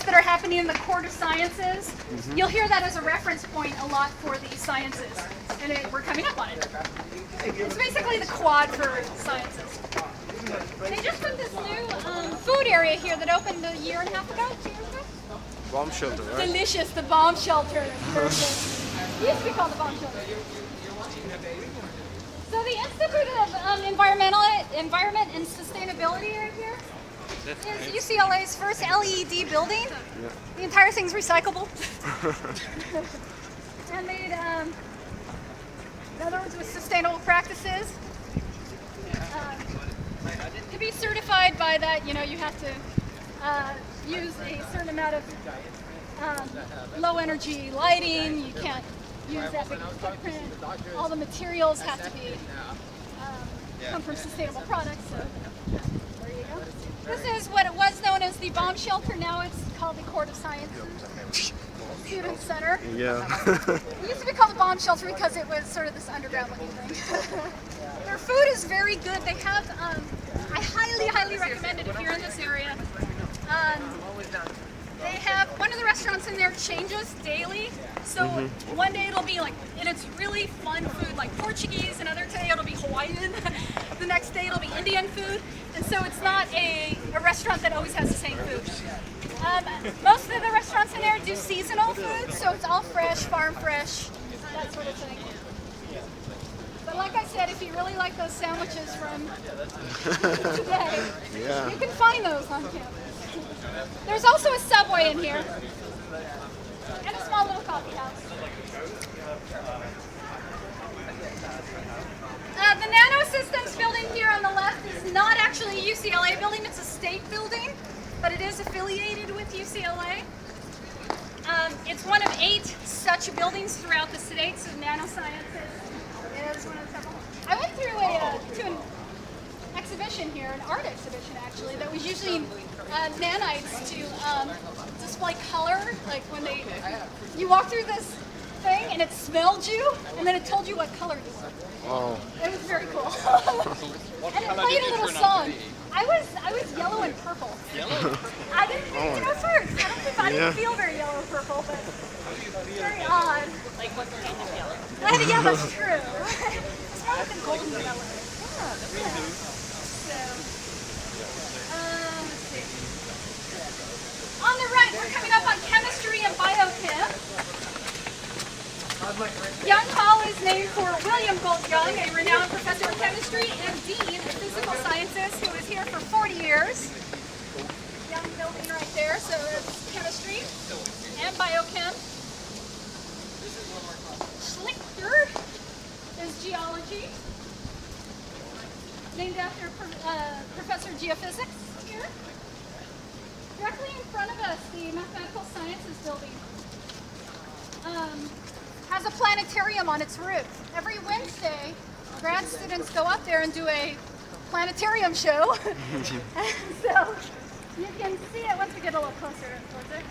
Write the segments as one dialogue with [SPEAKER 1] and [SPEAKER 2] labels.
[SPEAKER 1] events that are happening in the core of sciences. You'll hear that as a reference point a lot for the sciences, and we're coming up on it. It's basically the quad for sciences. They just put this new food area here that opened a year and a half ago, 2 years ago.
[SPEAKER 2] Bomb shelter, right?
[SPEAKER 1] Delicious, the bomb shelter. It used to be called the bomb shelter. So the Institute of Environment and Sustainability right here is UCLA's first LED building. Yeah. The entire thing's recyclable. And made, in other words, with sustainable practices. To be certified by that, you know, you have to use a certain amount of low energy lighting. You can't use that big footprint. All the materials have to be come from sustainable products. So there you go. This is what it was known as the bomb shelter. Now it's called the Court of Sciences Student Center.
[SPEAKER 2] Yeah.
[SPEAKER 1] It used to be called the bomb shelter because it was sort of this underground looking thing. Their food is very good. They have, I highly recommend it if you're in this area. They have, one of the restaurants in there changes daily. So one day it'll be like, and it's really fun food like Portuguese, another day it'll be Hawaiian, the next day it'll be Indian food. And so it's not a restaurant that always has the same food. Most of the restaurants in there do seasonal food, so it's all fresh, farm fresh, that sort of thing. But like I said, if you really like those sandwiches from today, you can find those on campus. There's also a Subway in here, and a small little coffee house. The Nanosystems building here on the left is not actually a UCLA building, it's a state building, but it is affiliated with UCLA. It's one of 8 such buildings throughout the state, so nanosciences is one of several. I went through to an exhibition here, an art exhibition actually, that was using nanites to display color, like when you walk through this thing and it smelled you, and then it told you what color you were.
[SPEAKER 2] Oh.
[SPEAKER 1] It was very cool. And it played a little song. I was yellow and purple.
[SPEAKER 3] Yellow?
[SPEAKER 1] I didn't think, you know, first. I didn't feel very yellow or purple, but very odd.
[SPEAKER 3] Like what kind of yellow?
[SPEAKER 1] I had a yellow true. It's more like a golden yellow. Yeah. So, let's see. On the right, we're coming up on chemistry and biochem. Young Hall is named for William Gold Young, a renowned professor of chemistry and dean of physical sciences who was here for 40 years. Young building right there, so it's chemistry and biochem. Schlichter is geology, named after Professor Geophysics here. Directly in front of us, the Mathematical Sciences building has a planetarium on its roof. Every Wednesday, grad students go up there and do a planetarium show. So you can see it once we get a little closer towards it.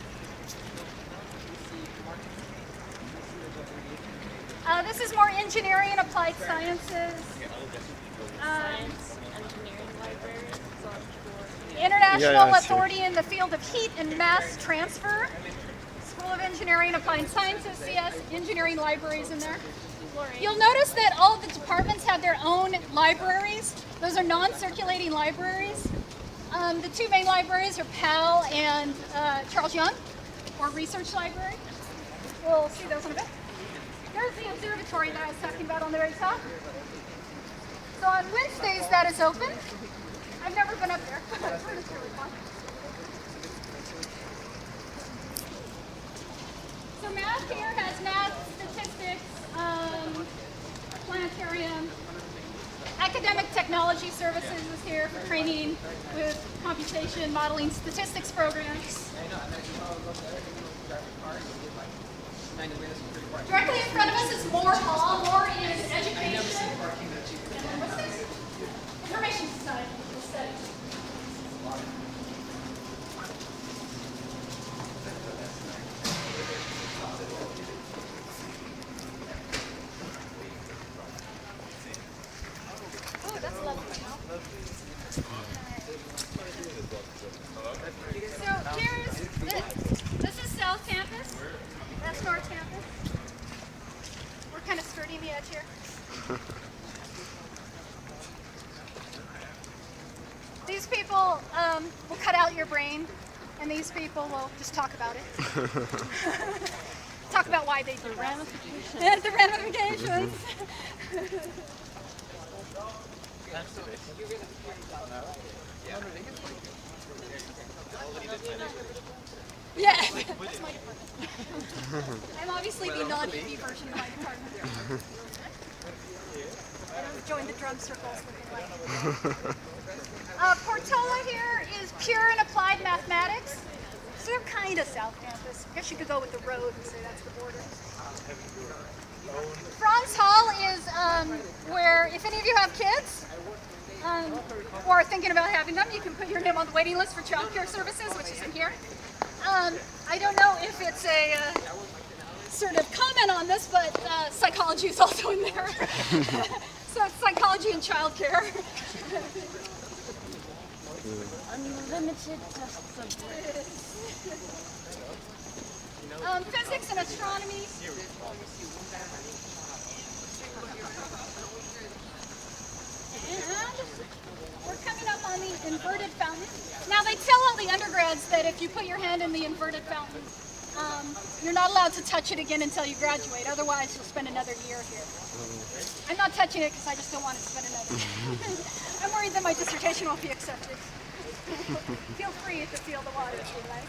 [SPEAKER 1] This is more engineering and applied sciences. International authority in the field of heat and mass transfer. School of Engineering, Applied Sciences, CS, engineering libraries in there. You'll notice that all of the departments have their own libraries. Those are non-circulating libraries. The 2 main libraries are PAL and Charles Young, or Research Library. We'll see those in a bit. Here's the observatory that I was talking about on the very top. So on Wednesdays that is open. I've never been up there, but I've heard it's really fun. So math here has math, statistics, planetarium. Academic technology services is here for training with computation, modeling, statistics programs. Directly in front of us is Moore Hall. Moore is education. And what's this? Information Society studies. Oh, that's lovely. So here's your brain, and these people will just talk about it. Talk about why they do ramifications. Yeah, the ramifications. Yeah, that's my department. I'm obviously the non-hippie version of my department. I don't join the drum circles looking like. Portola here is pure and applied mathematics. So they're kind of South Campus. I guess you could go with the road and say that's the border. Franz Hall is where, if any of you have kids, or are thinking about having them, you can put your name on the waiting list for child care services, which is in here. I don't know if it's a sort of comment on this, but psychology is also in there. So it's psychology and child care.
[SPEAKER 2] Unlimited test
[SPEAKER 1] Physics and astronomy. And we're coming up on the inverted fountain. Now they tell all the undergrads that if you put your hand in the inverted fountain, you're not allowed to touch it again until you graduate. Otherwise, you'll spend another year here. I'm not touching it because I just don't want to spend another year. I'm worried that my dissertation won't be accepted. Feel free to feel the water if you like.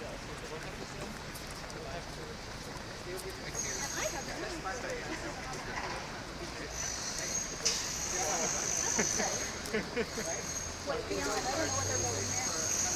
[SPEAKER 1] And I have what, beyond? I don't know what they're voting there.